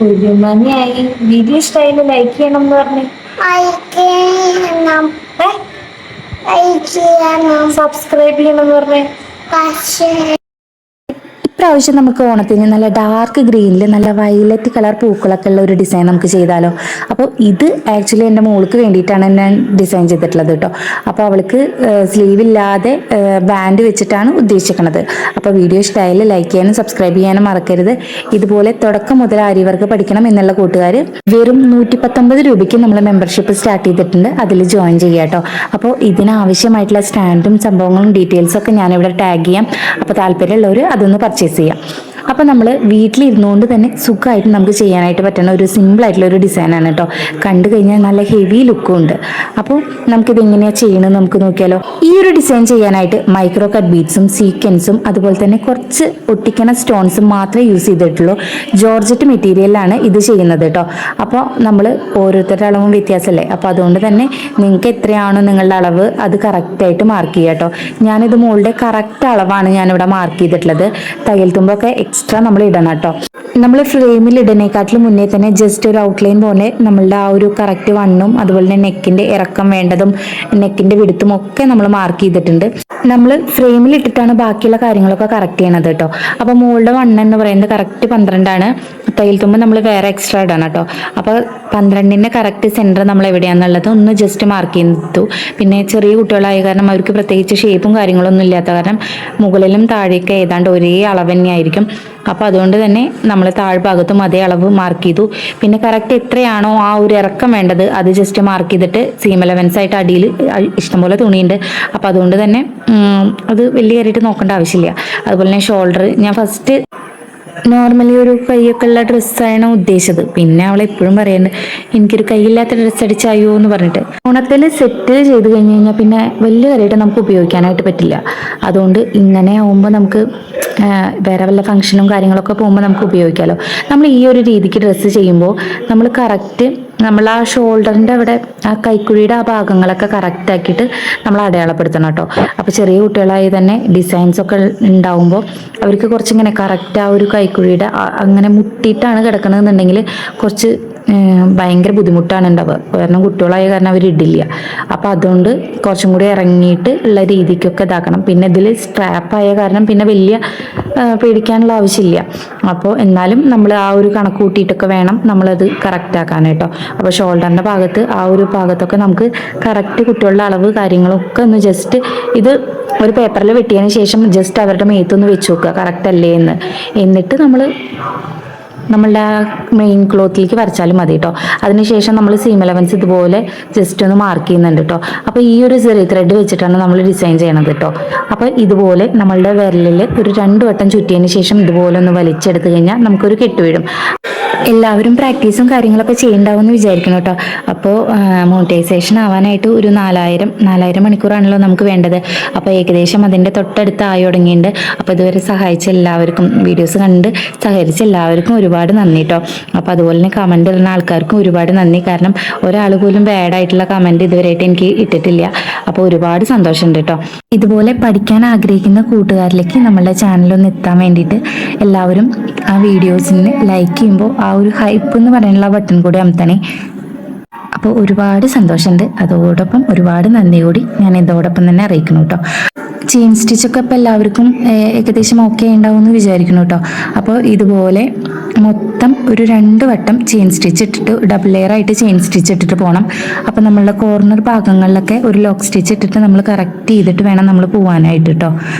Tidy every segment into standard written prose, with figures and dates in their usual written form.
ഒരു മണിയായി. വീഡിയോ ഇഷ്ടമായില്ല, ലൈക്ക് ചെയ്യണം എന്ന് പറഞ്ഞു. സബ്സ്ക്രൈബ് ചെയ്യണം എന്ന് പറഞ്ഞേ. ഇപ്രാവശ്യം നമുക്ക് ഓണത്തിന് നല്ല ഡാർക്ക് ഗ്രീനിൽ നല്ല വയലറ്റ് കളർ പൂക്കളൊക്കെ ഉള്ള ഒരു ഡിസൈൻ നമുക്ക് ചെയ്താലോ. അപ്പോൾ ഇത് ആക്ച്വലി എൻ്റെ മോൾക്ക് വേണ്ടിയിട്ടാണ് ഞാൻ ഡിസൈൻ ചെയ്തിട്ടുള്ളത് കേട്ടോ. അപ്പോൾ അവൾക്ക് സ്ലീവ് ഇല്ലാതെ ബാൻഡ് വെച്ചിട്ടാണ് ഉദ്ദേശിക്കുന്നത്. അപ്പോൾ വീഡിയോ ഇഷ്ടമായാലും ലൈക്ക് ചെയ്യാനും സബ്സ്ക്രൈബ് ചെയ്യാനും മറക്കരുത്. ഇതുപോലെ തുടക്കം മുതൽ ആരി വർക്ക് പഠിക്കണം എന്നുള്ള കൂട്ടുകാർ വെറും 119 രൂപയ്ക്ക് നമ്മൾ മെമ്പർഷിപ്പ് സ്റ്റാർട്ട് ചെയ്തിട്ടുണ്ട്. അതിൽ ജോയിൻ ചെയ്യാം കേട്ടോ. അപ്പോൾ ഇതിനാവശ്യമായിട്ടുള്ള സ്റ്റാൻഡും സംഭവങ്ങളും ഡീറ്റെയിൽസും ഒക്കെ ഞാനിവിടെ ടാഗ് ചെയ്യാം. അപ്പോൾ താല്പര്യമുള്ളവർ അതൊന്ന് പർച്ചേസ് ചെയ്യാം. അപ്പോൾ നമ്മൾ വീട്ടിലിരുന്നുകൊണ്ട് തന്നെ സുഖമായിട്ട് നമുക്ക് ചെയ്യാനായിട്ട് പറ്റുന്ന ഒരു സിമ്പിളായിട്ടുള്ള ഒരു ഡിസൈനാണ് കേട്ടോ. കണ്ടു കഴിഞ്ഞാൽ നല്ല ഹെവി ലുക്കും ഉണ്ട്. അപ്പോൾ നമുക്കിത് എങ്ങനെയാണ് ചെയ്യണമെന്ന് നമുക്ക് നോക്കിയാലോ. ഈ ഒരു ഡിസൈൻ ചെയ്യാനായിട്ട് മൈക്രോ കട്ട് ബീഡ്സും സീക്വൻസും അതുപോലെ തന്നെ കുറച്ച് ഒട്ടിക്കണ സ്റ്റോൺസും മാത്രമേ യൂസ് ചെയ്തിട്ടുള്ളൂ. ജോർജറ്റ് മെറ്റീരിയലാണ് ഇത് ചെയ്യുന്നത് കേട്ടോ. അപ്പോൾ നമ്മൾ ഓരോരുത്തരുടെ അളവും വ്യത്യാസമല്ലേ. അപ്പോൾ അതുകൊണ്ട് തന്നെ നിങ്ങൾക്ക് എത്രയാണോ നിങ്ങളുടെ അളവ് അത് കറക്റ്റായിട്ട് മാർക്ക് ചെയ്യുക കേട്ടോ. ഞാനിത് മോളുടെ കറക്റ്റ് അളവാണ് ഞാനിവിടെ മാർക്ക് ചെയ്തിട്ടുള്ളത്. തയ്യൽ തുമ്പൊക്കെ എക്സ്ട്രാ നമ്മൾ ഇടണം കേട്ടോ. നമ്മൾ ഫ്രെയിമിൽ ഇടുന്നതിനെക്കാട്ടിലും മുന്നേ തന്നെ ജസ്റ്റ് ഒരു ഔട്ട്ലൈൻ പോലെ നമ്മളുടെ ആ ഒരു കറക്റ്റ് വണ്ണും അതുപോലെ തന്നെ നെക്കിൻ്റെ ഇറക്കം വേണ്ടതും നെക്കിൻ്റെ വിടുത്തും ഒക്കെ നമ്മൾ മാർക്ക് ചെയ്തിട്ടുണ്ട്. നമ്മൾ ഫ്രെയിമിൽ ഇട്ടിട്ടാണ് ബാക്കിയുള്ള കാര്യങ്ങളൊക്കെ കറക്റ്റ് ചെയ്യണത് കേട്ടോ. അപ്പോൾ മുകളുടെ വണ്ണം എന്ന് പറയുന്നത് കറക്റ്റ് 12ആണ്. തയ്യൽ തുമ്പ് നമ്മൾ വേറെ എക്സ്ട്രാ ഇടണം കേട്ടോ. അപ്പോൾ 12ൻ്റെ കറക്റ്റ് സെൻറ്റർ നമ്മൾ എവിടെയാണെന്നുള്ളത് ഒന്ന് ജസ്റ്റ് മാർക്ക് ചെയ്തു. പിന്നെ ചെറിയ കുട്ടികളായ കാരണം അവർക്ക് പ്രത്യേകിച്ച് ഷേപ്പും കാര്യങ്ങളൊന്നും ഇല്ലാത്ത കാരണം മുകളിലും താഴേക്ക് ഏതാണ്ട് ഒരേ അളവ് തന്നെയായിരിക്കും. അപ്പോൾ അതുകൊണ്ട് തന്നെ നമ്മൾ താഴ്ഭാഗത്തും അതേ അളവ് മാർക്ക് ചെയ്തു. പിന്നെ കറക്റ്റ് എത്രയാണോ ആ ഒരു ഇറക്കം വേണ്ടത് അത് ജസ്റ്റ് മാർക്ക് ചെയ്തിട്ട് സീം അലവൻസ് ആയിട്ട് അടിയിൽ ഇഷ്ടംപോലെ തുണിയുണ്ട്. അപ്പോൾ അതുകൊണ്ട് തന്നെ അത് വലിയ കാര്യമായിട്ട് നോക്കേണ്ട ആവശ്യമില്ല. അതുപോലെ തന്നെ ഷോൾഡർ ഞാൻ ഫസ്റ്റ് നോർമലി ഒരു കൈയൊക്കെ ഉള്ള ഡ്രസ്സാണ് ഉദ്ദേശിച്ചത്. പിന്നെ അവൾ എപ്പോഴും പറയുന്നുണ്ട് എനിക്കൊരു കൈയില്ലാത്ത ഡ്രസ്സ് അടിച്ചായോ എന്ന് പറഞ്ഞിട്ട്. ഓണത്തിൽ സെറ്റ് ചെയ്ത് കഴിഞ്ഞ് കഴിഞ്ഞാൽ പിന്നെ വലിയ കാര്യമായിട്ട് നമുക്ക് ഉപയോഗിക്കാനായിട്ട് പറ്റില്ല. അതുകൊണ്ട് ഇങ്ങനെ ആവുമ്പോൾ നമുക്ക് വേറെ വല്ല ഫംഗ്ഷനും കാര്യങ്ങളൊക്കെ പോകുമ്പോൾ നമുക്ക് ഉപയോഗിക്കാമല്ലോ. നമ്മൾ ഈ ഒരു രീതിക്ക് ഡ്രസ്സ് ചെയ്യുമ്പോൾ നമ്മൾ കറക്റ്റ് നമ്മൾ ആ ഷോൾഡറിൻ്റെ അവിടെ ആ കൈക്കുഴിയുടെ ആ ഭാഗങ്ങളൊക്കെ കറക്റ്റ് ആക്കിയിട്ട് നമ്മൾ അടയാളപ്പെടുത്തണം കേട്ടോ. അപ്പോൾ ചെറിയ കുട്ടികളായി തന്നെ ഡിസൈൻസ് ഒക്കെ ഉണ്ടാവുമ്പോൾ അവർക്ക് കുറച്ചിങ്ങനെ കറക്റ്റ് ആ ഒരു കൈക്കുഴിയുടെ അങ്ങനെ മുട്ടിയിട്ടാണ് കിടക്കണമെന്നുണ്ടെങ്കിൽ കുറച്ച് ഭയങ്കര ബുദ്ധിമുട്ടാണ് ഉണ്ടാവുക. കാരണം കുട്ടികളായ കാരണം അവരിടില്ല. അപ്പോൾ അതുകൊണ്ട് കുറച്ചും കൂടി ഇറങ്ങിയിട്ട് ഉള്ള രീതിക്കൊക്കെ ഇതാക്കണം. പിന്നെ ഇതിൽ സ്ട്രാപ്പായ കാരണം പിന്നെ വലിയ പേടിക്കാനുള്ള ആവശ്യമില്ല. അപ്പോൾ എന്നാലും നമ്മൾ ആ ഒരു കണക്ക് കൂട്ടിയിട്ടൊക്കെ വേണം നമ്മളത് കറക്റ്റ് ആക്കാനായിട്ടോ. അപ്പോൾ ഷോൾഡറിൻ്റെ ഭാഗത്ത് ആ ഒരു ഭാഗത്തൊക്കെ നമുക്ക് കറക്റ്റ് കുട്ടികളുടെ അളവ് കാര്യങ്ങളൊക്കെ ഒന്ന് ജസ്റ്റ് ഇത് ഒരു പേപ്പറിൽ വെട്ടിയതിന് ശേഷം ജസ്റ്റ് അവരുടെ മേത്തൊന്ന് വെച്ച് നോക്കുക കറക്റ്റ് അല്ലേ എന്ന്. എന്നിട്ട് നമ്മളുടെ ആ മെയിൻ ക്ലോത്തിലേക്ക് വരച്ചാലും മതി കേട്ടോ. അതിനുശേഷം നമ്മൾ സീം അലവൻസ് ഇതുപോലെ ജസ്റ്റ് ഒന്ന് മാർക്ക് ചെയ്യുന്നുണ്ട് കേട്ടോ. അപ്പോൾ ഈ ഒരു ചെറിയ ത്രെഡ് വെച്ചിട്ടാണ് നമ്മൾ ഡിസൈൻ ചെയ്യണത് കേട്ടോ. അപ്പോൾ ഇതുപോലെ നമ്മളുടെ വിരലിൽ ഒരു 2 വട്ടം ചുറ്റിയതിന് ശേഷം ഇതുപോലെ ഒന്ന് വലിച്ചെടുത്ത് കഴിഞ്ഞാൽ നമുക്കൊരു കെട്ട് വീഴും. എല്ലാവരും പ്രാക്ടീസും കാര്യങ്ങളൊക്കെ ചെയ്യണ്ടാവുമെന്ന് വിചാരിക്കണം കേട്ടോ. അപ്പോൾ മോണിറ്റൈസേഷൻ ആവാനായിട്ട് ഒരു 4000 മണിക്കൂറാണല്ലോ നമുക്ക് വേണ്ടത്. അപ്പോൾ ഏകദേശം അതിൻ്റെ തൊട്ടടുത്ത് ആയി തുടങ്ങിയിട്ടുണ്ട്. അപ്പോൾ ഇതുവരെ സഹായിച്ച എല്ലാവർക്കും വീഡിയോസ് കണ്ട് സഹകരിച്ച എല്ലാവർക്കും ഒരുപാട് നന്ദി കേട്ടോ. അപ്പോൾ അതുപോലെ തന്നെ കമൻറ്റ് ഇടുന്ന ആൾക്കാർക്കും ഒരുപാട് നന്ദി. കാരണം ഒരാൾ പോലും ബാഡായിട്ടുള്ള കമൻറ്റ് ഇതുവരെയായിട്ട് എനിക്ക് ഇട്ടിട്ടില്ല. അപ്പോൾ ഒരുപാട് സന്തോഷമുണ്ട് കേട്ടോ. ഇതുപോലെ പഠിക്കാൻ ആഗ്രഹിക്കുന്ന കൂട്ടുകാരിലേക്ക് നമ്മളുടെ ചാനലൊന്ന് എത്താൻ വേണ്ടിയിട്ട് എല്ലാവരും ആ വീഡിയോസിന് ലൈക്ക് ചെയ്യുമ്പോൾ ആ ഒരു ഹൈപ്പ് എന്ന് പറയാനുള്ള ബട്ടൺ കൂടി അമർത്തണേ. അപ്പോൾ ഒരുപാട് സന്തോഷമുണ്ട്. അതോടൊപ്പം ഒരുപാട് നന്ദി കൂടി ഞാൻ ഇതോടൊപ്പം തന്നെ അറിയിക്കണം കേട്ടോ. ചെയിൻ സ്റ്റിച്ചൊക്കെ ഇപ്പോൾ എല്ലാവർക്കും ഏകദേശം ഓക്കെ ഉണ്ടാവും എന്ന് വിചാരിക്കണം കേട്ടോ. അപ്പോൾ ഇതുപോലെ മൊത്തം ഒരു 2 വട്ടം ചെയിൻ സ്റ്റിച്ച് ഇട്ടിട്ട് ഡബിൾ ലെയർ ആയിട്ട് ചെയിൻ സ്റ്റിച്ച് ഇട്ടിട്ട് പോകണം. അപ്പോൾ നമ്മളുടെ കോർണർ ഭാഗങ്ങളിലൊക്കെ ഒരു ലോക്ക് സ്റ്റിച്ച് ഇട്ടിട്ട് നമ്മൾ കറക്റ്റ് ചെയ്തിട്ട് വേണം നമ്മൾ പോകാനായിട്ട് കേട്ടോ.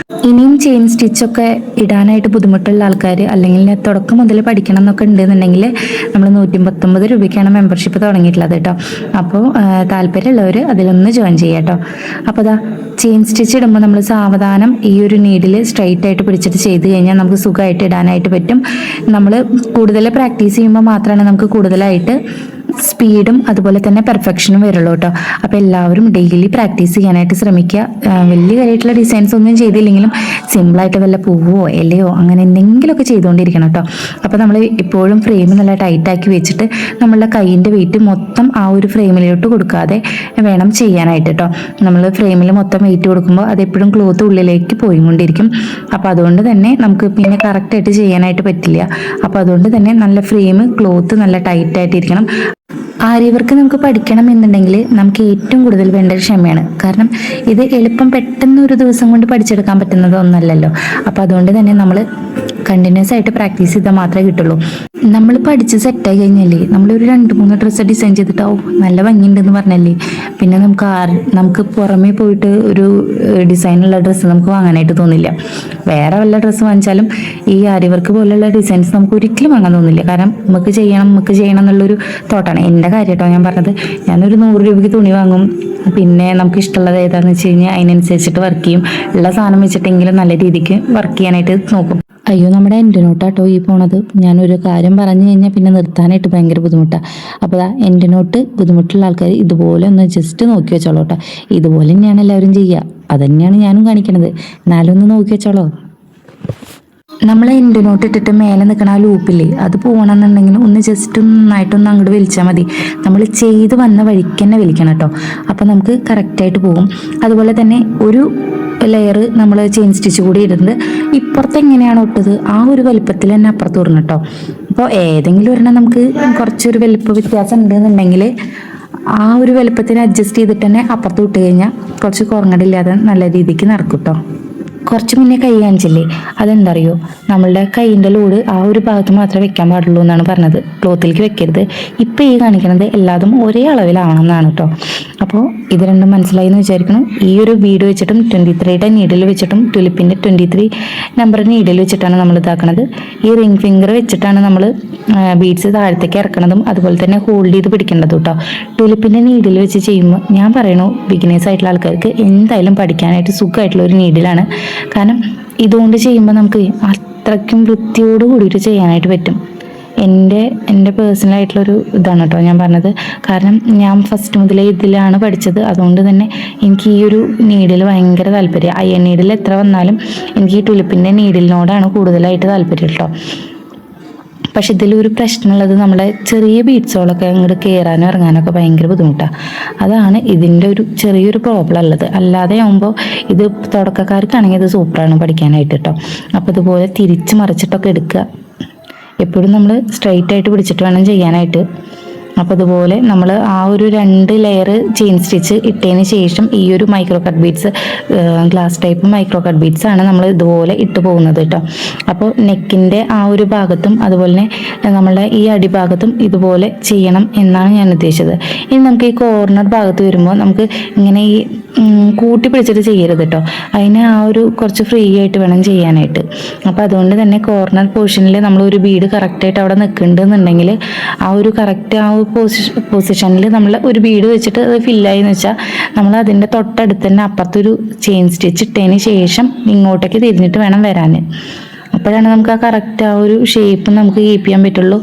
ഇനിയും ചെയിൻ സ്റ്റിച്ചൊക്കെ ഇടാനായിട്ട് ബുദ്ധിമുട്ടുള്ള ആൾക്കാർ അല്ലെങ്കിൽ തുടക്കം മുതൽ പഠിക്കണം എന്നൊക്കെ ഉണ്ടെന്നുണ്ടെങ്കിൽ നമ്മൾ 119 രൂപയ്ക്കാണ് മെമ്പർഷിപ്പ് തുടങ്ങിയിട്ടുള്ളത് കേട്ടോ. അപ്പോൾ താല്പര്യമുള്ളവർ അതിലൊന്ന് ജോയിൻ ചെയ്യാം കേട്ടോ. അപ്പോൾ അതാ ചെയിൻ സ്റ്റിച്ച് ഇടുമ്പോൾ നമ്മൾ സാവധാനം ഈ ഒരു നീഡിൽ സ്ട്രൈറ്റ് ആയിട്ട് പിടിച്ചിട്ട് ചെയ്ത് കഴിഞ്ഞാൽ നമുക്ക് സുഖമായിട്ട് ഇടാനായിട്ട് പറ്റും. നമ്മൾ കൂടുതൽ പ്രാക്ടീസ് ചെയ്യുമ്പോൾ മാത്രമാണ് നമുക്ക് കൂടുതലായിട്ട് സ്പീഡും അതുപോലെ തന്നെ പെർഫെക്ഷനും വരുള്ളൂ കേട്ടോ. അപ്പോൾ എല്ലാവരും ഡെയിലി പ്രാക്ടീസ് ചെയ്യാനായിട്ട് ശ്രമിക്കുക. വലിയ കാര്യമായിട്ടുള്ള ഡിസൈൻസ് ഒന്നും ചെയ്തില്ലെങ്കിലും സിമ്പിളായിട്ട് വല്ല പൂവോ ഇലയോ അങ്ങനെ എന്തെങ്കിലുമൊക്കെ ചെയ്തുകൊണ്ടിരിക്കണം കേട്ടോ. അപ്പോൾ നമ്മൾ എപ്പോഴും ഫ്രെയിം നല്ല ടൈറ്റാക്കി വെച്ചിട്ട് നമ്മളുടെ കൈയിൻ്റെ വെയിറ്റ് മൊത്തം ആ ഒരു ഫ്രെയിമിലോട്ട് കൊടുക്കാതെ വേണം ചെയ്യാനായിട്ട് കേട്ടോ. നമ്മൾ ഫ്രെയിമിൽ മൊത്തം വെയിറ്റ് കൊടുക്കുമ്പോൾ അതെപ്പോഴും ക്ലോത്ത് ഉള്ളിലേക്ക് പോയിക്കൊണ്ടിരിക്കും. അപ്പോൾ അതുകൊണ്ട് തന്നെ നമുക്ക് പിന്നെ കറക്റ്റായിട്ട് ചെയ്യാനായിട്ട് പറ്റില്ല. അപ്പോൾ അതുകൊണ്ട് തന്നെ നല്ല ഫ്രെയിം ക്ലോത്ത് നല്ല ടൈറ്റായിട്ടിരിക്കണം. ആരി വർക്ക് നമുക്ക് പഠിക്കണം എന്നുണ്ടെങ്കിൽ നമുക്ക് ഏറ്റവും കൂടുതൽ വേണ്ടത് ക്ഷമയാണ്. കാരണം ഇത് എളുപ്പം പെട്ടെന്ന് ഒരു ദിവസം കൊണ്ട് പഠിച്ചെടുക്കാൻ പറ്റുന്നത് ഒന്നല്ലല്ലോ. അപ്പോൾ അതുകൊണ്ട് തന്നെ നമ്മൾ കണ്ടിന്യൂസ് ആയിട്ട് പ്രാക്ടീസ് ചെയ്താൽ മാത്രമേ കിട്ടുള്ളൂ. നമ്മൾ പഠിച്ച് സെറ്റായി കഴിഞ്ഞാലേ നമ്മളൊരു 2-3 ഡ്രസ്സ് ഡിസൈൻ ചെയ്തിട്ട് നല്ല ഭംഗിയുണ്ടെന്ന് പറഞ്ഞല്ലേ പിന്നെ നമുക്ക് പുറമേ പോയിട്ട് ഒരു ഡിസൈനുള്ള ഡ്രസ്സ് നമുക്ക് വാങ്ങാനായിട്ട് തോന്നില്ല. വേറെ വല്ല ഡ്രസ്സ് വാങ്ങിച്ചാലും ഈ ആരി വർക്ക് പോലുള്ള ഡിസൈൻസ് നമുക്ക് ഒരിക്കലും വാങ്ങാൻ തോന്നില്ല. കാരണം നമുക്ക് ചെയ്യണം എന്നുള്ളൊരു തോട്ടാണ്. എൻ്റെ കാര്യം കേട്ടോ ഞാൻ പറഞ്ഞത്. ഞാനൊരു 100 രൂപയ്ക്ക് തുണി വാങ്ങും. പിന്നെ നമുക്ക് ഇഷ്ടമുള്ളത് ഏതാണെന്ന് വെച്ച് കഴിഞ്ഞാൽ അതിനനുസരിച്ചിട്ട് വർക്ക് ചെയ്യും. ഉള്ള സാധനം വെച്ചിട്ടെങ്കിലും നല്ല രീതിക്ക് വർക്ക് ചെയ്യാനായിട്ട് നോക്കും. അയ്യോ, നമ്മുടെ എൻ്റെ നോട്ടാട്ടോ ഈ പോണത്. ഞാനൊരു കാര്യം പറഞ്ഞു കഴിഞ്ഞാൽ പിന്നെ നിർത്താനായിട്ട് ഭയങ്കര ബുദ്ധിമുട്ടാണ്. അപ്പോൾ എൻ്റെ നോട്ട് ബുദ്ധിമുട്ടുള്ള ആൾക്കാർ ഇതുപോലെ ഒന്ന് ജസ്റ്റ് നോക്കി വെച്ചോളൂ കേട്ടോ. ഇതുപോലെ തന്നെയാണ് എല്ലാവരും ചെയ്യുക. അത് തന്നെയാണ് ഞാനും കാണിക്കണത്. എന്നാലും ഒന്ന് നോക്കി വെച്ചോളൂ. നമ്മൾ എൻ്റെ നോട്ട് ഇട്ടിട്ട് മേലെ നിൽക്കണ ആ ലൂപ്പില്ലേ, അത് പോകണമെന്നുണ്ടെങ്കിൽ ഒന്ന് ജസ്റ്റ് നന്നായിട്ടൊന്ന് അങ്ങോട്ട് വലിച്ചാൽ മതി. നമ്മൾ ചെയ്ത് വന്ന വഴിക്ക് തന്നെ വലിക്കണം കേട്ടോ. അപ്പോൾ നമുക്ക് കറക്റ്റായിട്ട് പോകും. അതുപോലെ തന്നെ ഒരു ലെയർ നമ്മൾ ചെയിൻ സ്റ്റിച്ച് കൂടി ഇടുന്നത് ഇപ്പുറത്ത് എങ്ങനെയാണ് ഒട്ടത് ആ ഒരു വലുപ്പത്തിൽ തന്നെ അപ്പുറത്ത് ഇടണം കേട്ടോ. അപ്പോൾ ഏതെങ്കിലും ഒരെണ്ണം നമുക്ക് കുറച്ചൊരു വലുപ്പ വ്യത്യാസം ഉണ്ടെന്നുണ്ടെങ്കിൽ ആ ഒരു വലുപ്പത്തിന് അഡ്ജസ്റ്റ് ചെയ്തിട്ട് തന്നെ അപ്പുറത്ത് വിട്ട് കഴിഞ്ഞാൽ കുറച്ച് കുറങ്ങടില്ലാതെ നല്ല രീതിക്ക് നടക്കും കേട്ടോ. കുറച്ച് മുന്നേ കൈ കാണിച്ചില്ലേ, അതെന്താ അറിയോ, നമ്മളുടെ കൈയിൻ്റെ ലോഡ് ആ ഒരു ഭാഗത്ത് മാത്രമേ വെക്കാൻ പാടുള്ളൂ എന്നാണ് പറഞ്ഞത്. ക്ലോത്തിലേക്ക് വെക്കരുത്. ഇപ്പം ഈ കാണിക്കുന്നത് എല്ലാതും ഒരേ അളവിലാവണം എന്നാണ് കേട്ടോ. അപ്പോൾ ഇത് രണ്ടും മനസ്സിലായി എന്ന് വിചാരിക്കണം. ഈ ഒരു ബീഡ് വെച്ചിട്ടും 23യുടെ നീഡിൽ വെച്ചിട്ടും ടുലിപ്പിൻ്റെ 23 നമ്പർ നീഡിൽ വെച്ചിട്ടാണ് നമ്മൾ ഇതാക്കണത്. ഈ റിംഗ് ഫിംഗർ വെച്ചിട്ടാണ് നമ്മൾ ബീഡ്സ് താഴത്തേക്ക് ഇറക്കണതും അതുപോലെ തന്നെ ഹോൾഡ് ചെയ്ത് പിടിക്കേണ്ടത് കേട്ടോ. ടുലിപ്പിൻ്റെ നീഡിൽ വെച്ച് ചെയ്യുമ്പോൾ ഞാൻ പറയണു ബിഗിനേഴ്സ് ആയിട്ടുള്ള ആൾക്കാർക്ക് എന്തായാലും പഠിക്കാനായിട്ട് സുഖമായിട്ടുള്ള ഒരു നീഡിലാണ്. കാരണം ഇതുകൊണ്ട് ചെയ്യുമ്പോൾ നമുക്ക് അത്രയ്ക്കും വൃത്തിയോട് കൂടിയിട്ട് ചെയ്യാനായിട്ട് പറ്റും. എൻ്റെ പേഴ്സണലായിട്ടുള്ളൊരു ഇതാണ് കേട്ടോ ഞാൻ പറഞ്ഞത്. കാരണം ഞാൻ ഫസ്റ്റ് മുതലേ ഇതിലാണ് പഠിച്ചത്. അതുകൊണ്ട് തന്നെ എനിക്ക് ഈ ഒരു നീഡിൽ ഭയങ്കര താല്പര്യം. അയൺ നീഡിൽ എത്ര വന്നാലും എനിക്ക് ഈ ടുലിപ്പിൻ്റെ നീഡിലിനോടാണ് കൂടുതലായിട്ട് താല്പര്യം കേട്ടോ. പക്ഷെ ഇതിലൊരു പ്രശ്നമുള്ളത് നമ്മുടെ ചെറിയ ബീഡ്സുകളൊക്കെ അങ്ങോട്ട് കയറാനും ഇറങ്ങാനൊക്കെ ഭയങ്കര ബുദ്ധിമുട്ടാണ്. അതാണ് ഇതിൻ്റെ ഒരു ചെറിയൊരു പ്രോബ്ലം ഉള്ളത്. അല്ലാതെ ആകുമ്പോൾ ഇത് തുടക്കക്കാർക്കാണെങ്കിൽ ഇത് സൂപ്പറാണ് പഠിക്കാനായിട്ട് കേട്ടോ. അപ്പോൾ ഇതുപോലെ തിരിച്ച് മറിച്ചിട്ടൊക്കെ എടുക്കുക. എപ്പോഴും നമ്മൾ സ്ട്രെയിറ്റ് ആയിട്ട് പിടിച്ചിട്ട് വേണം ചെയ്യാനായിട്ട്. അപ്പോൾ അതുപോലെ നമ്മൾ ആ ഒരു 2 ലെയർ ചെയിൻ സ്റ്റിച്ച് ഇട്ടതിന് ശേഷം ഈ ഒരു micro cut beads glass type micro cut beads ആണ് നമ്മൾ ഇതുപോലെ ഇട്ട് പോകുന്നത് കേട്ടോ. അപ്പോൾ നെക്കിൻ്റെ ആ ഒരു ഭാഗത്തും അതുപോലെ തന്നെ നമ്മളുടെ ഈ അടിഭാഗത്തും ഇതുപോലെ ചെയ്യണം എന്നാണ് ഞാൻ ഉദ്ദേശിച്ചത്. ഇനി നമുക്ക് ഈ കോർണർ ഭാഗത്ത് വരുമ്പോൾ നമുക്ക് ഇങ്ങനെ ഈ കൂട്ടി പിടിച്ചിട്ട് ചെയ്യരുത് കേട്ടോ. അതിന് ആ ഒരു കുറച്ച് ഫ്രീ ആയിട്ട് വേണം ചെയ്യാനായിട്ട്. അപ്പോൾ അതുകൊണ്ട് തന്നെ കോർണർ പോർഷനിൽ നമ്മൾ ഒരു ബീഡ് കറക്റ്റായിട്ട് അവിടെ നിൽക്കുന്നുണ്ടെന്നുണ്ടെങ്കിൽ ആ ഒരു കറക്റ്റ് ആ പൊസിഷനിൽ നമ്മൾ ഒരു ബീഡ് വെച്ചിട്ട് അത് ഫില്ലായി എന്ന് വെച്ചാൽ നമ്മൾ അതിൻ്റെ തൊട്ടടുത്ത് തന്നെ അപ്പുറത്തൊരു ചെയിൻ സ്റ്റിച്ച് ഇട്ടതിന് ശേഷം ഇങ്ങോട്ടേക്ക് തിരിഞ്ഞിട്ട് വേണം വരാൻ. അപ്പോഴാണ് നമുക്ക് ആ കറക്റ്റ് ആ ഒരു ഷേപ്പ് നമുക്ക് കീപ്പ് ചെയ്യാൻ പറ്റുള്ളൂ.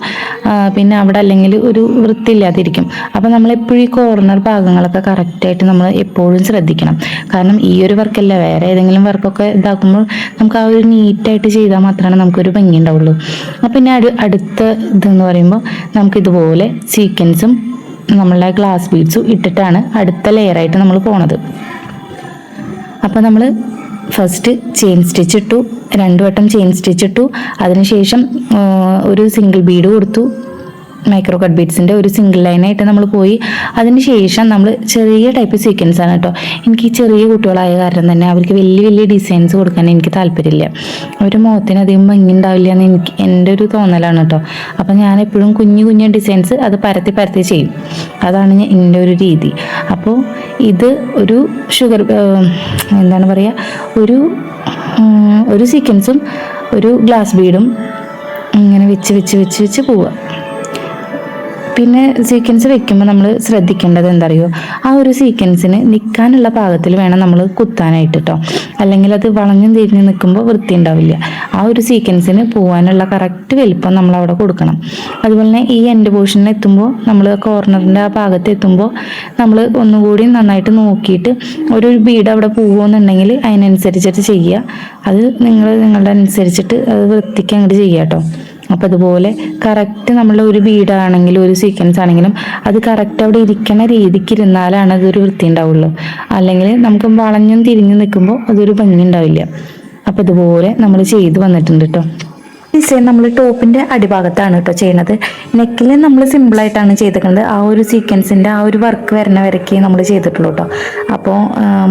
പിന്നെ അവിടെ അല്ലെങ്കിൽ ഒരു വൃത്തിയില്ലാതിരിക്കും. അപ്പോൾ നമ്മളെപ്പോഴും ഈ കോർണർ ഭാഗങ്ങളൊക്കെ കറക്റ്റായിട്ട് നമ്മൾ എപ്പോഴും ശ്രദ്ധിക്കണം. കാരണം ഈ ഒരു വർക്കല്ല, വേറെ ഏതെങ്കിലും വർക്കൊക്കെ ഇതാക്കുമ്പോൾ നമുക്ക് ആ ഒരു നീറ്റായിട്ട് ചെയ്താൽ മാത്രമാണ് നമുക്കൊരു ഭംഗി ഉണ്ടാവുള്ളൂ. അപ്പം പിന്നെ അടുത്ത ഇതെന്ന് പറയുമ്പോൾ നമുക്കിതുപോലെ സീക്വൻസും നമ്മളുടെ ഗ്ലാസ് ബീഡ്സും ഇട്ടിട്ടാണ് അടുത്ത ലെയറായിട്ട് നമ്മൾ പോണത്. അപ്പോൾ നമ്മൾ ഫസ്റ്റ് ചെയിൻ സ്റ്റിച്ച് ഇട്ടു, 2 വട്ടം ചെയിൻ സ്റ്റിച്ച് ഇട്ടു. അതിനുശേഷം ഒരു സിംഗിൾ ബീഡ് കൊടുത്തു. മൈക്രോ കട്ട് ബീഡ്സിൻ്റെ ഒരു സിംഗിൾ ലൈനായിട്ട് നമ്മൾ പോയി. അതിന് ശേഷം നമ്മൾ ചെറിയ ടൈപ്പ് സീക്വൻസ് ആണ് കേട്ടോ. എനിക്ക് ചെറിയ കുട്ടികളായ കാരണം തന്നെ അവർക്ക് വലിയ വലിയ ഡിസൈൻസ് കൊടുക്കാൻ എനിക്ക് താല്പര്യമില്ല. അവർ മുഖത്തിന് അധികം ഭംഗി ഉണ്ടാവില്ല എന്ന് എൻ്റെ ഒരു തോന്നലാണ് കേട്ടോ. അപ്പം ഞാൻ എപ്പോഴും കുഞ്ഞു ഡിസൈൻസ് അത് പരത്തി ചെയ്യും. അതാണ് എൻ്റെ ഒരു രീതി. അപ്പോൾ ഇത് ഒരു എന്താണ് പറയുക, ഒരു സീക്വൻസും ഒരു ഗ്ലാസ് ബീഡും ഇങ്ങനെ വെച്ച് പോവുക. പിന്നെ സീക്വൻസ് വെക്കുമ്പോൾ നമ്മൾ ശ്രദ്ധിക്കേണ്ടത് എന്താ അറിയോ, ആ ഒരു സീക്വൻസിന് നിൽക്കാനുള്ള പാകത്തിൽ വേണം നമ്മൾ കുത്താനായിട്ട് കേട്ടോ. അല്ലെങ്കിൽ അത് വളഞ്ഞും തിരിഞ്ഞ് നിൽക്കുമ്പോൾ വൃത്തി ഉണ്ടാവില്ല. ആ ഒരു സീക്വൻസിന് പോകാനുള്ള കറക്റ്റ് വലിപ്പം നമ്മൾ അവിടെ കൊടുക്കണം. അതുപോലെ തന്നെ ഈ എൻഡ് പോർഷനിൽ എത്തുമ്പോൾ നമ്മൾ കോർണറിൻ്റെ ആ ഭാഗത്ത് എത്തുമ്പോൾ നമ്മൾ ഒന്നുകൂടി നന്നായിട്ട് നോക്കിയിട്ട് ഒരു ബീഡ് അവിടെ പോകുമെന്നുണ്ടെങ്കിൽ അതിനനുസരിച്ചിട്ട് ചെയ്യുക. അത് നിങ്ങളുടെ അനുസരിച്ചിട്ട് അത് വൃത്തിക്ക് അങ്ങോട്ട് ചെയ്യുക കേട്ടോ. അപ്പോൾ അതുപോലെ കറക്റ്റ് നമ്മൾ ഒരു ബീഡാണെങ്കിലും ഒരു സീക്വൻസ് ആണെങ്കിലും അത് കറക്റ്റ് അവിടെ ഇരിക്കണ രീതിക്ക് ഇരുന്നാലാണ് അതൊരു വൃത്തി ഉണ്ടാവുള്ളൂ. അല്ലെങ്കിൽ നമുക്ക് വളഞ്ഞും തിരിഞ്ഞും നിൽക്കുമ്പോൾ അതൊരു ഭംഗി ഉണ്ടാവില്ല. അപ്പോൾ ഇതുപോലെ നമ്മൾ ചെയ്ത് വന്നിട്ടുണ്ട് കേട്ടോ. ഡിസൈൻ നമ്മൾ ടോപ്പിൻ്റെ അടിഭാഗത്താണ് കേട്ടോ ചെയ്യുന്നത്. നെക്കിൽ നമ്മൾ സിമ്പിളായിട്ടാണ് ചെയ്തിരിക്കുന്നത്. ആ ഒരു സീക്വൻസിൻ്റെ ആ ഒരു വർക്ക് വരുന്ന വരയ്ക്ക് നമ്മൾ ചെയ്തിട്ടുള്ളൂ കേട്ടോ. അപ്പോൾ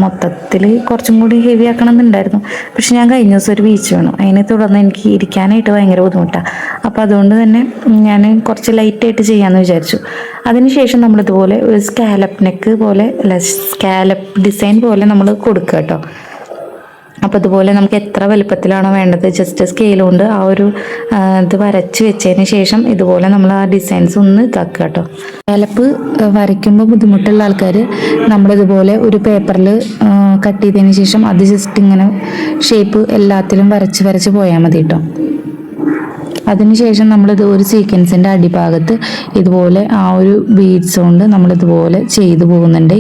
മൊത്തത്തിൽ കുറച്ചും കൂടി ഹെവി ആക്കണം എന്നുണ്ടായിരുന്നു. പക്ഷെ ഞാൻ കഴിഞ്ഞ ദിവസം ഒരു വീഴ്ച വേണം, അതിനെ തുടർന്ന് എനിക്ക് ഇരിക്കാനായിട്ട് ഭയങ്കര ബുദ്ധിമുട്ടാണ്. അപ്പോൾ അതുകൊണ്ട് തന്നെ ഞാൻ കുറച്ച് ലൈറ്റായിട്ട് ചെയ്യാമെന്ന് വിചാരിച്ചു. അതിനുശേഷം നമ്മളിതുപോലെ ഒരു സ്കാലപ്പ് നെക്ക് പോലെ അല്ല, സ്കാലപ്പ് ഡിസൈൻ പോലെ നമ്മൾ കൊടുക്കുക കേട്ടോ. അപ്പോൾ അതുപോലെ നമുക്ക് എത്ര വലുപ്പത്തിലാണോ വേണ്ടത് ജസ്റ്റ് സ്കെയിൽ കൊണ്ട് ആ ഒരു ഇത് വരച്ച് വെച്ചതിന് ശേഷം ഇതുപോലെ നമ്മൾ ആ ഡിസൈൻസ് ഒന്ന് ഇതാക്കുക കേട്ടോ. സ്കാലപ്പ് വരയ്ക്കുമ്പോൾ ബുദ്ധിമുട്ടുള്ള ആൾക്കാർ നമ്മളിതുപോലെ ഒരു പേപ്പറിൽ കട്ട് ചെയ്തതിന് ശേഷം അത് ജസ്റ്റ് ഇങ്ങനെ ഷേപ്പ് എല്ലാത്തിലും വരച്ച് പോയാൽ മതി കേട്ടോ. അതിനുശേഷം നമ്മളിത് ഒരു സീക്വൻസിൻ്റെ അടിഭാഗത്ത് ഇതുപോലെ ആ ഒരു ബീഡ്സ് കൊണ്ട് നമ്മളിതുപോലെ ചെയ്തു പോകുന്നുണ്ട്.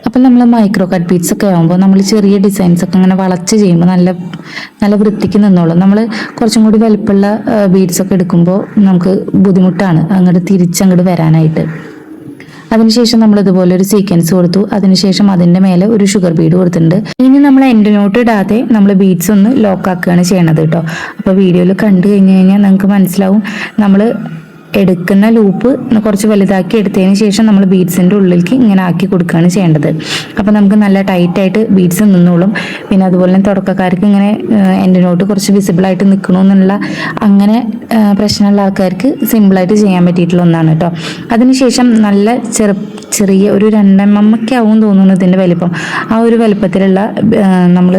അപ്പം നമ്മൾ മൈക്രോ കട്ട് ബീഡ്സ് ഒക്കെ ആകുമ്പോൾ നമ്മൾ ചെറിയ ഡിസൈൻസ് ഒക്കെ ഇങ്ങനെ വളച്ച് ചെയ്യുമ്പോൾ നല്ല വൃത്തിക്ക് നിന്നോളും. നമ്മൾ കുറച്ചും കൂടി വലുപ്പമുള്ള ബീഡ്സ് ഒക്കെ എടുക്കുമ്പോൾ നമുക്ക് ബുദ്ധിമുട്ടാണ് അങ്ങോട്ട് തിരിച്ചങ്ങോട്ട് വരാനായിട്ട്. അതിനുശേഷം നമ്മൾ ഇതുപോലെ ഒരു സീക്വൻസ് കൊടുത്തു. അതിനുശേഷം അതിൻ്റെ മേലെ ഒരു ഷുഗർ ബീഡ് കൊടുത്തിട്ടുണ്ട്. ഇനി നമ്മൾ എൻഡ് നോട്ട് ഇടാതെ നമ്മൾ ബീഡ്സ് ഒന്ന് ലോക്ക് ആക്കുകയാണ് ചെയ്യണത് കേട്ടോ. അപ്പോൾ വീഡിയോയിൽ കണ്ടു കഴിഞ്ഞാൽ നിങ്ങൾക്ക് മനസ്സിലാവും. നമ്മൾ എടുക്കുന്ന ലൂപ്പ് കുറച്ച് വലുതാക്കി എടുത്തതിന് ശേഷം നമ്മൾ ബീഡ്സിൻ്റെ ഉള്ളിലേക്ക് ഇങ്ങനെ ആക്കി കൊടുക്കുകയാണ് ചെയ്യേണ്ടത്. അപ്പോൾ നമുക്ക് നല്ല ടൈറ്റായിട്ട് ബീഡ്സ് നിന്നോളും. പിന്നെ അതുപോലെ തന്നെ തുടക്കക്കാർക്ക് ഇങ്ങനെ എൻ്റെ നോട്ട് കുറച്ച് വിസിബിളായിട്ട് നിൽക്കണമെന്നുള്ള അങ്ങനെ പ്രശ്നമുള്ള ആൾക്കാർക്ക് സിമ്പിളായിട്ട് ചെയ്യാൻ പറ്റിയിട്ടുള്ള ഒന്നാണ് കേട്ടോ. അതിനുശേഷം നല്ല ചെറിയ ഒരു 2 mm ഒക്കെ ആവും തോന്നുന്നു ഇതിൻ്റെ വലിപ്പം. ആ ഒരു വലിപ്പത്തിലുള്ള നമ്മൾ